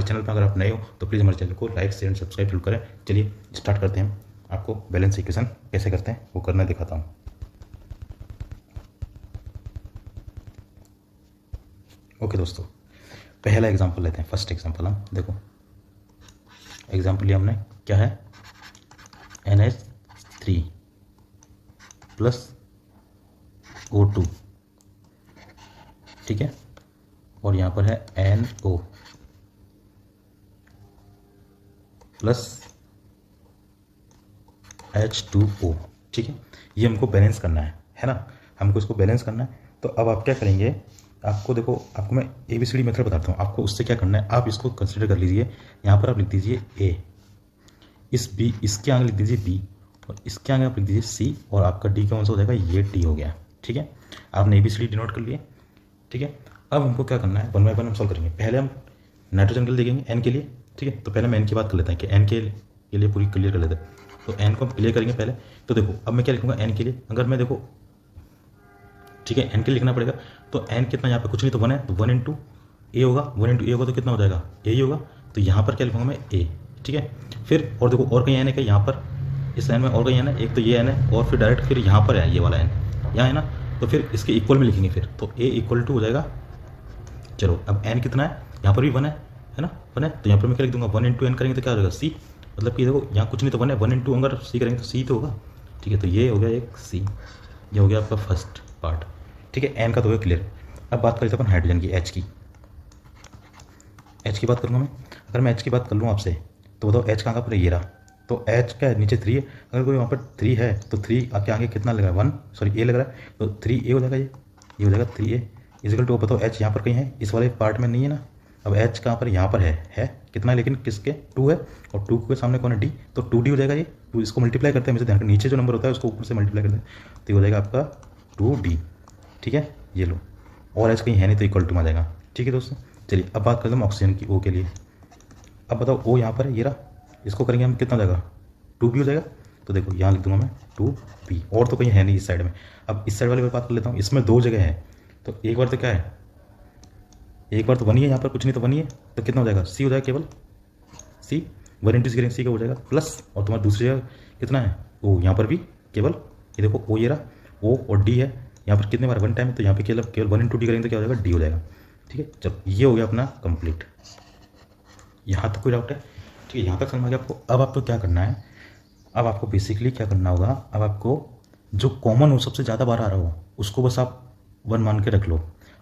Channel पर अगर आप नए हो तो प्लीज़ हमारे चैनल को लाइक शेयर एंड सब्सक्राइब जरूर करें। चलिए स्टार्ट करते हैं। आपको बैलेंस इक्वेशन कैसे करते हैं वो करना दिखाता हूँ। ओके दोस्तों, पहला एग्जांपल लेते हैं। फर्स्ट एग्जांपल हम देखो, एग्जांपल लिया हमने, क्या है, NH3 प्लस O2, ठीक है, और यहाँ पर है NO प्लस H2O, ठीक है। ये हमको बैलेंस करना है ना, हमको इसको बैलेंस करना है। तो अब आप क्या करेंगे, आपको देखो, आपको मैं ABCD मेथड बताता हूँ, आपको उससे क्या करना है, आप इसको कंसिडर कर लीजिए। यहाँ पर आप लिख दीजिए A, इस B, इसके आगे लिख दीजिए B, और इसके आगे आप लिख दीजिए C, और आपका D कौन सा हो जाएगा, ये D हो गया, ठीक है। आपने ABCD डिनोट कर लिए, ठीक है। अब हमको क्या करना है, 1 बाय 1 हम सॉल्व करेंगे। पहले हम नाइट्रोजन के लिए देखेंगे, N के लिए, ठीक है। तो पहले मैं N की बात कर लेता है कि N के लिए पूरी क्लियर कर लेते हैं। तो N को हम क्लियर करेंगे पहले। तो देखो अब मैं क्या लिखूंगा N के लिए, अगर मैं देखो, ठीक है, N के लिए लिखना पड़ेगा। तो N कितना, यहाँ पे कुछ नहीं तो 1 है, तो 1 इंटू ए होगा, 1 इंटू ए होगा तो कितना हो जाएगा, ए ही होगा। तो यहाँ पर क्या लिखूंगा मैं, ए, ठीक है। फिर और देखो और कहीं N है क्या, यहाँ पर इस N में और कहीं N है, एक तो ये N है, और फिर डायरेक्ट फिर यहाँ पर है ये वाला N, यहाँ है ना, तो फिर इसके इक्वल में लिखेंगे फिर। तो A इक्वल टू हो जाएगा, चलो अब N कितना है, यहाँ पर भी 1 है ना, 1 है, तो यहाँ पर मैं क्या लिख दूंगा, 1 इंटू N करेंगे तो क्या हो जाएगा, C। मतलब कि देखो यहाँ कुछ नहीं तो 1 है, 1 इंटू अगर C करेंगे तो C तो होगा, ठीक है। तो ये हो गया एक C, ये हो गया आपका फर्स्ट पार्ट, ठीक है। N का तो हो गया क्लियर। अब बात करें अपन हाइड्रोजन की, H की बात करूँगा मैं। अगर मैं H की बात कर लूँ आपसे, तो बताओ H कहाँ का, पर ये रहा। तो H का नीचे 3 है, अगर कोई वहाँ पर 3 है तो 3 आपके आगे कितना लग रहा है, 1, सॉरी A लग रहा है, तो 3A हो जाएगा, ये हो जाएगा 3A इजिकल टू, बताओ H यहाँ पर कहीं है, इस वाले पार्ट में नहीं है ना। अब H कहाँ पर, यहाँ पर है कितना है, लेकिन किसके, 2 है, और 2 के सामने कौन है, D, तो 2D हो जाएगा। ये 2 इसको मल्टीप्लाई करते हैं, मुझे ध्यान, नीचे जो नंबर होता है उसको ऊपर से मल्टीप्लाई करते हैं, तो ये हो जाएगा आपका 2D, ठीक है। ये लो, और H कहीं है नहीं तो इक्वल टू में आ जाएगा, ठीक है दोस्तों। चलिए अब बात करते हैं ऑक्सीजन की, O के लिए। अब बताओ O यहाँ पर है, ये रहा, इसको करेंगे हम, कितना हो जाएगा, 2B हो जाएगा। तो देखो यहाँ लिख दूंगा मैं 2B, और तो कहीं है नहीं इस साइड में। अब इस साइड वाले पर बात कर लेता हूँ, इसमें 2 जगह है, तो एक बार तो क्या है, एक बार तो 1 ही है, यहाँ पर कुछ नहीं तो 1 ही है, तो कितना हो जाएगा, C हो जाएगा, केवल C, 1 इंटू C का हो जाएगा प्लस, और तुम्हारा दूसरी जगह कितना है, O, यहाँ पर भी केवल, ये देखो O ये रहा, O और D है, यहाँ पर कितने बार 1 टाइम है, तो यहाँ पे केवल 1 इंटू D करेंगे तो क्या हो जाएगा, D हो जाएगा, ठीक है। चलो ये हो गया अपना कंप्लीट, यहाँ तक कोई डाउट है, ठीक है, यहाँ तक समझ आ गया आपको। अब आपको क्या करना है, अब आपको बेसिकली क्या करना होगा, अब आपको जो कॉमन हो, सबसे ज़्यादा बार आ रहा हो, उसको बस आप 1 मान के रख लो।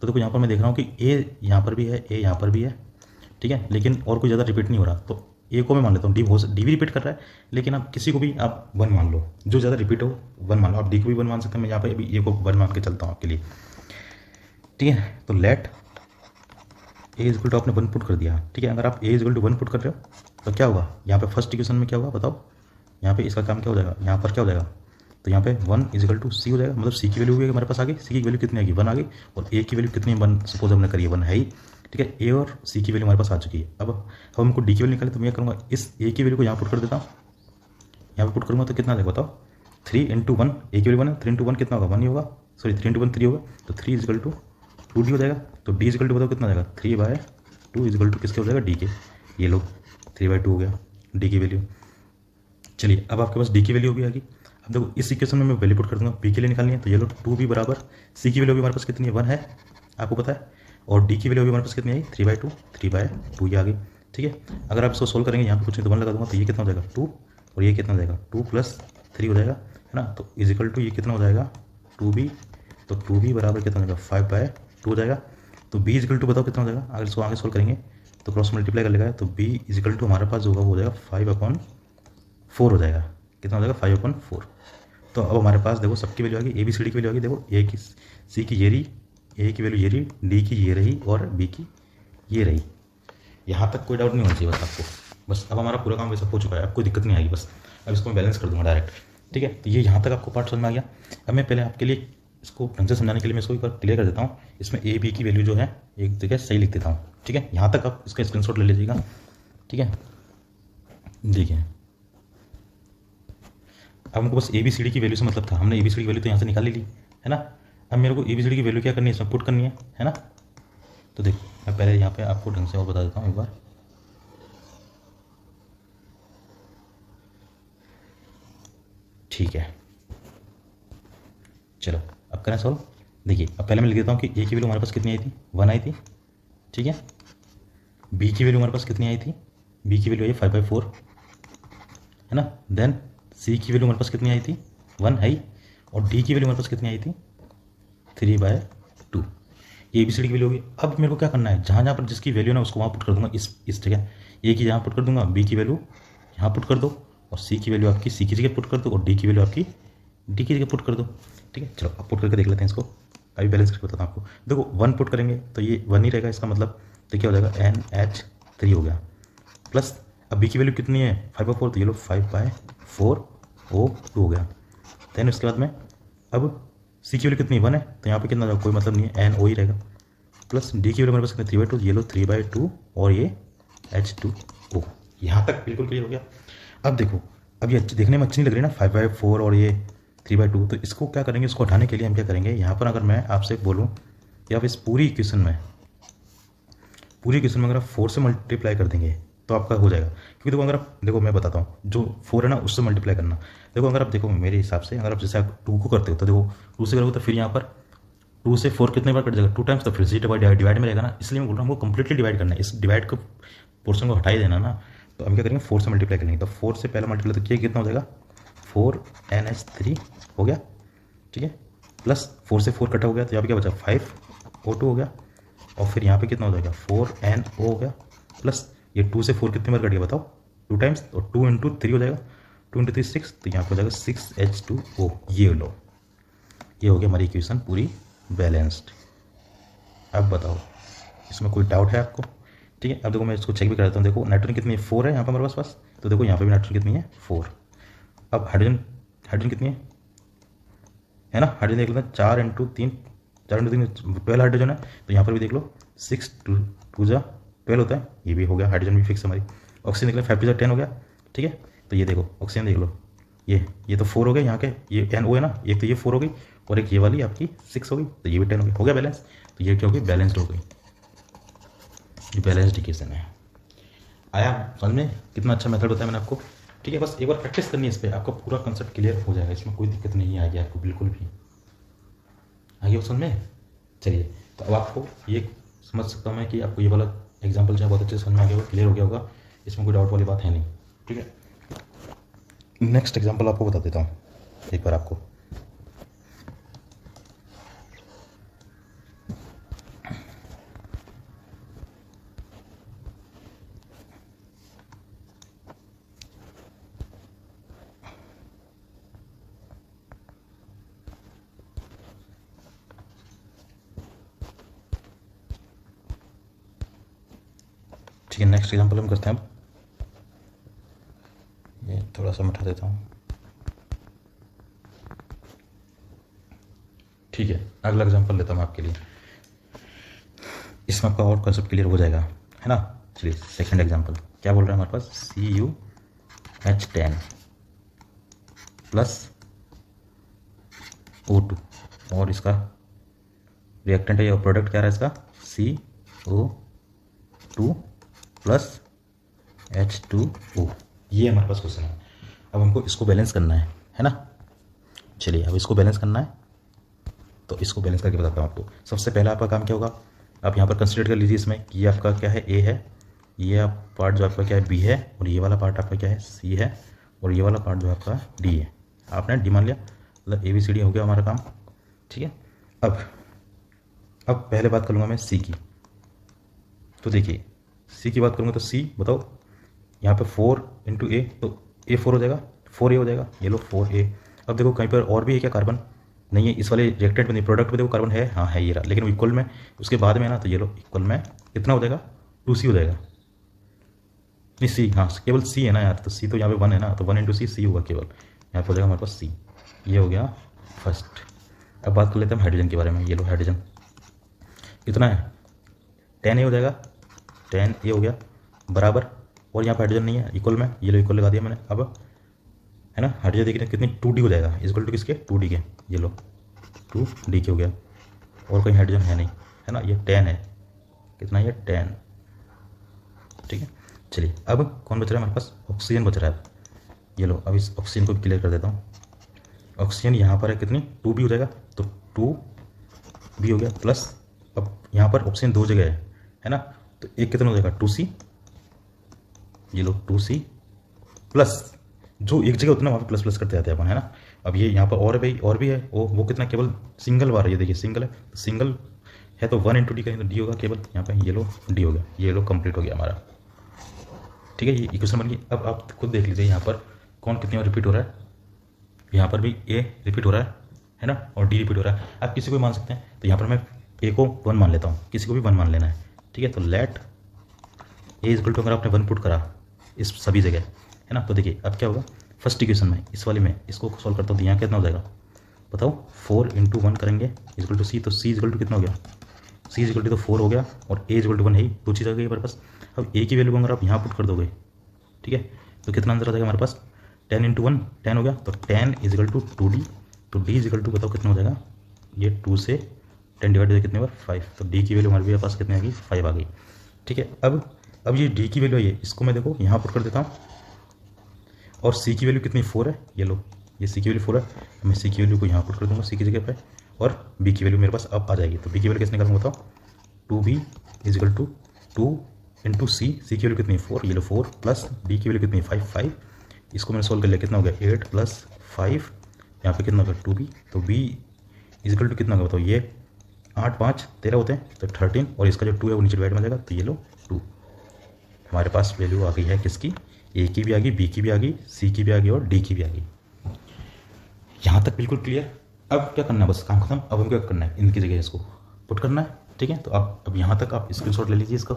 तो देखो यहाँ पर मैं देख रहा हूँ कि A यहाँ पर भी है, A यहाँ पर भी है, ठीक है, लेकिन और कोई ज़्यादा रिपीट नहीं हो रहा, तो A को मैं मान लेता हूँ, D भी रिपीट कर रहा है, लेकिन आप किसी को भी आप 1 मान लो, जो ज़्यादा रिपीट हो 1 मान लो। आप D को भी 1 मान सकते हैं, मैं यहाँ पर अभी A को 1 मान के चलता हूँ आपके लिए, ठीक है। तो लेट A इक्वल टू आपने 1 पुट कर दिया, ठीक है। अगर आप A इक्वल टू 1 पुट कर रहे हो तो क्या होगा, यहाँ पे फर्स्ट इक्वेशन में क्या होगा बताओ, यहाँ पे इसका काम क्या हो जाएगा, यहाँ पर क्या हो जाएगा, तो यहाँ पे 1 इजिकल टू C हो जाएगा, मतलब C की वैल्यू भी हमारे पास आ गई, C की वैल्यू कितनी आ गई, 1 आ गई, और A की वैल्यू कितनी, 1 सपोज हमने करी है, 1 है ही, ठीक है। A और C की वैल्यू हमारे पास आ चुकी है। अब हमको D की वैल्यू निकाले, तो मैं करूँगा इस A की वैल्यू को यहाँ पुट कर देता हूँ, यहाँ पर पुट करूँगा तो कितना आ जाएगा बताओ, 3 इंटू 1, A की वैल्यू 1 है, 3 इंटू 1 कितना होगा, 1 ही होगा, सॉरी 3 इंटू 1 3 होगा, तो 3 इजिकल टू 2D हो जाएगा। तो D इजिकल टू बताओ कितना आ जाएगा, 3/2 इजिकल टू किसके हो जाएगा, D के, ये लो 3/2 हो गया D की वैल्यू। चलिए अब आपके पास D की वैल्यू भी आ गई। अब देखो इस इक्वेशन में मैं वैल्यू पुट कर दूंगा, P के लिए निकालनी है, तो ये लो 2B बराबर, C की वैल्यू भी हमारे पास कितनी है, 1 है, आपको पता है, और D की वैल्यू भी हमारे पास कितनी आई, 3/2 ये आ गई, ठीक है। अगर आप इसको सोल्व करेंगे, यहाँ पे कुछ नहीं तो 1 लगा दूंगा, तो ये कितना हो जाएगा 2, और ये कितना हो जाएगा 2 + 3 हो जाएगा, है ना। तो इजिकल टू ये कितना हो जाएगा 2B, तो 2B बराबर कितना हो जाएगा 5/2 हो जाएगा। तो B इजिकल टू बताओ कितना हो जाएगा, अगर इसको आगे सोल्व करेंगे तो क्रॉस मल्टीप्लाई कर लेगा, तो B इजिकल टू हमारे पास जो होगा वो हो जाएगा 5/4 हो जाएगा, कितना हो जाएगा 5/4। तो अब हमारे पास देखो सबकी वैल्यू आ गई, ABCD की वैल्यू आ गई, देखो A की, C की ये रही, A की वैल्यू ये रही, D की ये रही, और B की ये रही। यहाँ तक कोई डाउट नहीं होना चाहिए बस आपको, बस अब हमारा पूरा काम वैसा हो चुका है, अब कोई दिक्कत नहीं आएगी, बस अब इसको मैं बैलेंस कर दूँगा डायरेक्ट, ठीक है। तो ये यहाँ तक आपको पार्ट समझ में आ गया। अब मैं पहले आपके लिए इसको ढंग से समझाने के लिए मैं इसको एक बार क्लियर कर देता हूँ। इसमें A B की वैल्यू जो है एक जगह सही लिख देता हूँ, ठीक है। यहाँ तक आप इसका स्क्रीनशॉट ले लीजिएगा, ठीक है। देखिए अब हमको बस ABCD की वैल्यू से मतलब था, हमने ABCD की वैल्यू तो यहाँ से निकाल ली है ना। अब मेरे को ABCD की वैल्यू क्या करनी है, इसमें पुट करनी है ना। तो देखो मैं पहले यहाँ पे आपको ढंग से और बता देता हूँ एक बार, ठीक है, चलो अब करें सॉल्व। देखिए अब पहले मैं लिख देता हूँ कि ए की वैल्यू हमारे पास कितनी आई थी, 1 आई थी, ठीक है। बी की वैल्यू हमारे पास कितनी आई थी, बी की वैल्यू आई 5/4, है ना। देन सी की वैल्यू हमारे पास कितनी आई थी, 1 है। और डी की वैल्यू हमारे पास कितनी आई थी, 3/2। ये ABCD की वैल्यू होगी। अब मेरे को क्या करना है, जहाँ जहाँ पर जिसकी वैल्यू ना उसको वहाँ पुट कर दूंगा, इस जगह ए की जहाँ पुट कर दूंगा, बी की वैल्यू यहाँ पुट कर दो, और सी की वैल्यू आपकी सी की जगह पुट कर दो, और डी की वैल्यू आपकी डी की जगह पुट कर दो, ठीक है। चलो अब पुट करके देख लेते हैं इसको, अभी बैलेंस करके बताता हूँ आपको। देखो 1 पुट करेंगे तो ये 1 ही रहेगा, इसका मतलब तो क्या हो जाएगा, NH3 हो गया। प्लस अब बी की वैल्यू कितनी है, 5/4, तो ये लो 5/4O2 हो गया। देन उसके बाद में अब सी की वैल्यू कितनी, 1 है, तो यहाँ पे कितना कोई मतलब नहीं है, NO ही रहेगा। प्लस डी की वैल्यू मेरे पास कितनी, 3/2, ये लो 3/2 और ये H2O। यहाँ तक बिल्कुल क्लियर हो गया। अब देखो अब ये देखने में अच्छी नहीं लग रही ना, 5/4 और ये 3/2, तो इसको क्या करेंगे, इसको हटाने के लिए हम क्या करेंगे, यहाँ पर अगर मैं आपसे बोलूँ कि आप इस पूरी इक्वेशन में अगर आप 4 से मल्टीप्लाई कर देंगे तो आपका हो जाएगा। क्योंकि देखो अगर आप देखो मैं बताता हूँ, जो 4 है ना उससे मल्टीप्लाई करना। देखो अगर आप देखो मेरे हिसाब से, अगर आप जैसे आप 2 को करते हो तो देखो 2 से करोगे तो फिर यहाँ पर 2 से 4 कितने बार कट जाएगा, 2 टाइम्स, तो फिर से डिवाइड में रहेगा ना। इसलिए मैं बोल रहा हूँ हमको कंप्लीटली डिवाइड करना है, इस डिवाइड को पोर्शन को हटा ही देना ना। तो हम क्या करेंगे, 4 से मल्टीप्लाई करेंगे। तो 4 से पहले मल्टीप्लाई तो किया कितना हो जाएगा, 4NH3 हो गया, ठीक है। प्लस 4 से 4 कटा हो गया तो यहाँ पे क्या बचा, 5O2 हो गया। और फिर यहाँ पे कितना हो जाएगा, 4NO हो गया। प्लस ये 2 से 4 कितनी बार कट गया बताओ, 2 टाइम्स, और 2 × 3 हो जाएगा, 2 × 3 6, तो यहाँ पे हो जाएगा 6H2O। ये लो, ये हो गया हमारी इक्वेशन पूरी बैलेंस्ड। अब बताओ इसमें कोई डाउट है आपको, ठीक है। अब देखो मैं इसको चेक भी कर देता हूँ। देखो नाइट्रोजन कितनी है, 4 है यहाँ पर हमारे पास, तो देखो यहाँ पे भी नाइट्रोजन कितनी है, 4। अब हाइड्रोजन कितनी है ना, हाइड्रोजन देख लेते हैं, 4 × 3, 4 × 3 12 हाइड्रोजन है। तो यहाँ पर भी देख लो 6 × 2 = 12 होता है, ये भी हो गया, हाइड्रोजन भी फिक्स हमारी। ऑक्सीजन देख लें, 5 × 10 हो गया, ठीक है। तो ये देखो ऑक्सीजन देख लो, ये तो 4 हो गए यहाँ के, ये NO है ना, एक तो ये 4 हो गई और एक ये वाली आपकी 6 हो गई, तो ये भी 10 हो गया बैलेंस। तो ये क्या हो गई, बैलेंस्ड हो गई, ये बैलेंस्ड इक्वेशन है। आया समझ में, कितना अच्छा मेथड बताया मैंने आपको, ठीक है। बस एक बार प्रैक्टिस करनी है इस पर, आपका पूरा कंसेप्ट क्लियर हो जाएगा, इसमें कोई दिक्कत नहीं आएगी आपको बिल्कुल भी। आगे समझ में, चलिए तो अब आपको ये समझ सकता हूँ मैं कि आपको ये वाला एग्जाम्पल जो है बहुत अच्छे से समझ में आ गया होगा, क्लियर हो गया होगा, इसमें कोई डाउट वाली बात है नहीं, ठीक है। नेक्स्ट एग्जाम्पल आपको बता देता हूँ एक बार आपको। ठीक है, नेक्स्ट एग्जाम्पल हम करते हैं। अब ये थोड़ा सा मिटा देता हूँ, ठीक है। अगला एग्जाम्पल लेता हूँ आपके लिए, इसमें आपका और कंसेप्ट क्लियर हो जाएगा, है ना। चलिए सेकंड एग्जाम्पल क्या बोल रहे हैं हमारे पास, CuH10 प्लस O2, और इसका रिएक्टेंट है या प्रोडक्ट क्या रहा है इसका, CO2 प्लस H2O। ये हमारे पास क्वेश्चन है। अब हमको इसको बैलेंस करना है ना। चलिए अब इसको बैलेंस करना है, तो इसको बैलेंस करके बताता हूँ आपको। सबसे पहला आपका काम क्या होगा, आप यहाँ पर कंसिडर कर लीजिए इसमें कि ये आपका क्या है, A है, ये आप पार्ट जो आपका क्या है B है, और ये वाला पार्ट आपका क्या है C है, और ये वाला पार्ट जो आपका D है। आपने D मान लिया, मतलब ABCD हो गया हमारा काम, ठीक है। अब पहले बात करूँगा मैं C की। तो देखिए C की बात करूँगा तो C बताओ, यहाँ पे 4 × A, तो A 4 हो जाएगा, 4A हो जाएगा, ये लो 4A। अब देखो कहीं पर और भी है क्या, कार्बन नहीं है, इस वाले रिएक्टेंट में नहीं, प्रोडक्ट में देखो कार्बन है, हाँ है ये रहा, लेकिन इक्वल में उसके बाद में है ना, तो ये लो इक्वल में कितना हो जाएगा, 2C हो जाएगा, नहीं C, हाँ केवल C है ना यार, तो C तो यहाँ पे 1 है ना, तो 1 × C होगा केवल, यहाँ पे हो जाएगा हमारे पास C। ये हो गया फर्स्ट। अब बात कर लेते हैं हाइड्रोजन के बारे में। ये लो हाइड्रोजन कितना है, 10A हो जाएगा, 10A हो गया बराबर, और यहाँ पर हाइड्रोजन नहीं है इक्वल में, ये लो इक्वल लगा दिया मैंने। अब है ना हाइड्रोजन देखिए कितनी 2D हो जाएगा, इक्वल टू किसके, 2D के, ये लो 2D के हो गया, और कोई हाइड्रोजन है नहीं, है ना। ये 10 है, कितना ये 10, ठीक है। चलिए अब कौन बच रहा है हमारे पास, ऑक्सीजन बच रहा है। ये लो अब इस ऑक्सीजन को क्लियर कर देता हूँ, ऑक्सीजन यहाँ पर है कितनी 2b हो जाएगा, तो 2b हो गया प्लस, अब यहाँ पर ऑक्सीजन 2 जगह है ना, तो एक कितना हो जाएगा 2c, ये लो 2c प्लस जो एक जगह उतना वहाँ पे प्लस प्लस करते जाते हैं अपन, है ना। अब ये यहाँ पर और है भाई, और भी है वो कितना, केवल सिंगल बार है, ये देखिए सिंगल है, तो सिंगल है तो 1 × d करेंगे तो d होगा केवल, यहाँ पे ये लो d हो गया, ये लो कंप्लीट हो गया हमारा, ठीक है। ये इक्वेशन बन गई। अब आप खुद देख लीजिए यहाँ पर कौन कितनी बार रिपीट हो रहा है, यहाँ पर भी a रिपीट हो रहा है ना, और d रिपीट हो रहा है। आप किसी को भी मान सकते हैं, तो यहाँ पर मैं a को 1 मान लेता हूँ, किसी को भी 1 मान लेना है, ठीक है। तो लेट a = अगर आपने 1 पुट करा इस सभी जगह, है ना, तो देखिए अब क्या होगा, फर्स्ट इक्वेशन में इस वाली में इसको सॉल्व करता हूँ तो यहाँ कितना हो जाएगा बताओ, 4 × 1 करेंगे = c, तो c = कितना हो गया, c = तो 4 हो गया, और a = 1 है ही, 2 चीज़ आ गई हमारे पास। अब a की वैल्यू अगर आप यहाँ पुट कर दोगे, ठीक है, तो कितना आंसर आ जाएगा हमारे पास, 10 × 1 10 हो गया, तो 10 = 2d, तो d = बताओ कितना हो जाएगा, ये 2 से 10 डिवाइड कितने बार 5, तो d की वैल्यू हमारे पास कितनी आ गई 5 आ गई, ठीक है। अब ये d की वैल्यू है, इसको मैं देखो यहाँ पुट कर देता हूँ, और c की वैल्यू कितनी 4 है, ये लो ये c की वैल्यू 4 है, मैं c की वैल्यू को यहाँ पुट कर दूँगा c की जगह पे, और b की वैल्यू मेरे पास अब आ जाएगी, तो b की वैल्यू कैसे निकालूंगा बताओ, 2b = 2 × c, c की वैल्यू कितनी 4, ये लो 4 प्लस d की वैल्यू कितनी 5, इसको मैंने सोल्व कर लिया, कितना हो गया 8 + 5, यहाँ पे कितना होगा 2b, तो b = कितना होगा बताओ, ये 8 5 13 होते हैं, तो 13, और इसका जो 2 है वो नीचे डिवाइड में जाएगा, तो ये लो 2, हमारे पास वैल्यू आ गई है किसकी, ए की भी आ गई, बी की भी आ गई, सी की भी आ गई, और डी की भी आ गई। यहाँ तक बिल्कुल क्लियर। अब क्या करना है, बस काम खत्म। अब हमको क्या करना है, इनकी जगह इसको पुट करना है, ठीक है। तो अब यहाँ तक आप स्क्रीनशॉट ले लीजिए इसका,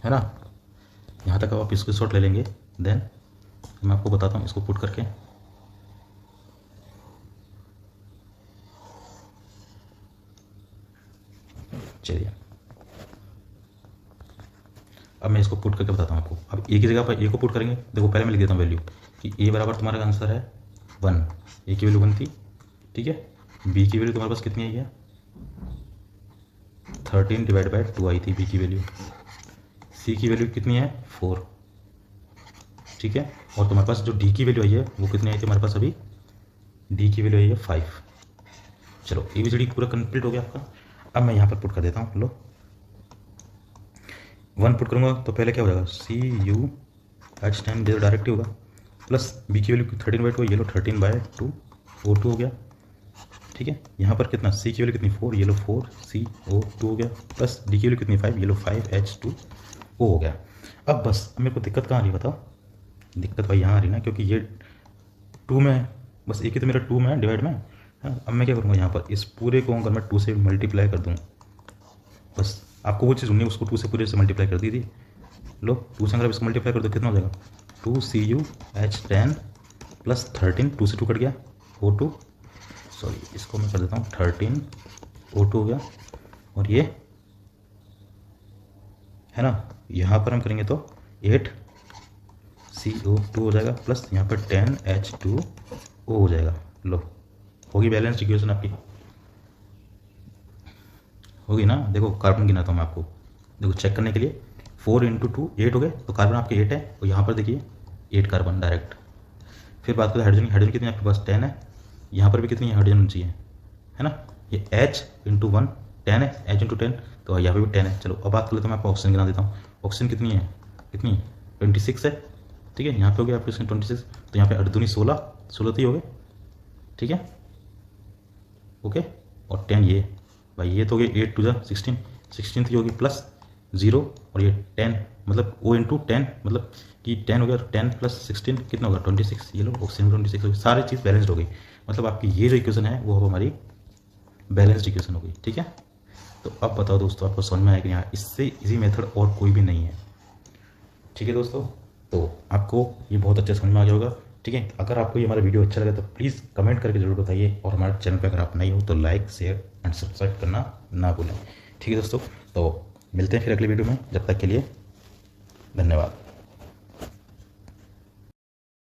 है ना, यहाँ तक अब आप स्क्रीनशॉट ले लेंगे, देन मैं आपको बताता हूँ इसको पुट करके। चलिए अब मैं इसको पुट करके बताता हूँ आपको। अब ए की जगह पर ए को पुट करेंगे, देखो पहले मैं लिख देता हूँ वैल्यू कि ए बराबर तुम्हारा आंसर है 1, ए की वैल्यू 1 थी, ठीक है। बी की वैल्यू तुम्हारे पास कितनी आई है, 13/2 आई थी बी की वैल्यू। सी की वैल्यू कितनी है 4, ठीक है। और तुम्हारे पास जो डी की वैल्यू आई है वो कितनी आई थी हमारे पास, अभी डी की वैल्यू आई है 5। चलो ABCD पूरा कंप्लीट हो गया आपका। अब मैं यहाँ पर पुट कर देता हूँ, लो 1 पुट करूँगा तो पहले क्या हो जाएगा, CUH10 डायरेक्ट ही होगा, प्लस बी की वैल्यू 13/2, ये लो 13/2 O2 हो गया, ठीक है। यहाँ पर कितना, सी की वैल्यू कितनी 4, ये लो 4CO2 हो गया, प्लस डी की वैल्यू कितनी 5, ये लो 5H2O हो गया। अब बस अब मेरे को दिक्कत कहाँ आ रही बताओ, दिक्कत भाई यहाँ आ रही ना, क्योंकि ये 2 में बस एक ही तो मेरा 2 में डिवाइड में है। अब मैं क्या करूँगा, यहाँ पर इस पूरे को अगर मैं 2 से मल्टीप्लाई कर दूँ, बस आपको वो चीज़ ढूंढनी है, उसको 2 से पूरे से मल्टीप्लाई कर दी थी, लो 2 से अगर इसको मल्टीप्लाई कर दो कितना हो जाएगा, 2CUH10 प्लस 13, 2 से 2 कट गया, O2, सॉरी इसको मैं कर देता हूँ 13O2 हो गया, और ये है ना, यहाँ पर हम करेंगे तो 8CO2 हो जाएगा, प्लस यहाँ पर 10H2O हो जाएगा। लो होगी बैलेंस इक्वेशन आपकी, होगी ना। देखो कार्बन गिनाता हूँ मैं आपको, देखो चेक करने के लिए, 4 × 2 8 हो गए, तो कार्बन आपके 8 है, और यहाँ पर देखिए 8 कार्बन डायरेक्ट। फिर बात करें हाइड्रोजन, हाइड्रोजन कितनी आपके पास 10 है, यहाँ पर भी कितनी है हाइड्रोजन चाहिए, है ना, ये H × 1 10 है, H × 10, तो यहाँ पर भी 10 है। चलो अब बात कर लेते हैं, मैं आपको ऑक्सीजन गिना देता हूँ। ऑक्सीजन कितनी है, कितनी 26 है, ठीक है। यहाँ पे हो गया आपके 26, तो यहाँ पे 8 दूनी 16 तो ही हो गए, ठीक है, ओके। और 10 ये भाई, ये तो हो गया 8 × 16 16 ही होगी, प्लस 0, और ये 10 मतलब O × 10 मतलब कि 10 हो गया, 10 + 16 कितना होगा 26, ये लो ऑक्सीजन 26 होगी, सारी चीज़ बैलेंस्ड हो गई। मतलब आपकी ये जो इक्वेशन है वो हमारी बैलेंस्ड इक्वेशन हो गई, ठीक है। तो अब बताओ दोस्तों, आपको समझ में आया कि यहाँ इससे इजी मेथड और कोई भी नहीं है, ठीक है दोस्तों। तो आपको ये बहुत अच्छा समझ में आ गया होगा, ठीक है। अगर आपको ये हमारा वीडियो अच्छा लगा तो प्लीज़ कमेंट करके जरूर बताइए, और हमारे चैनल पर अगर आप नए हो तो लाइक शेयर एंड सब्सक्राइब करना ना भूलें, ठीक है दोस्तों। तो मिलते हैं फिर अगले वीडियो में, जब तक के लिए धन्यवाद।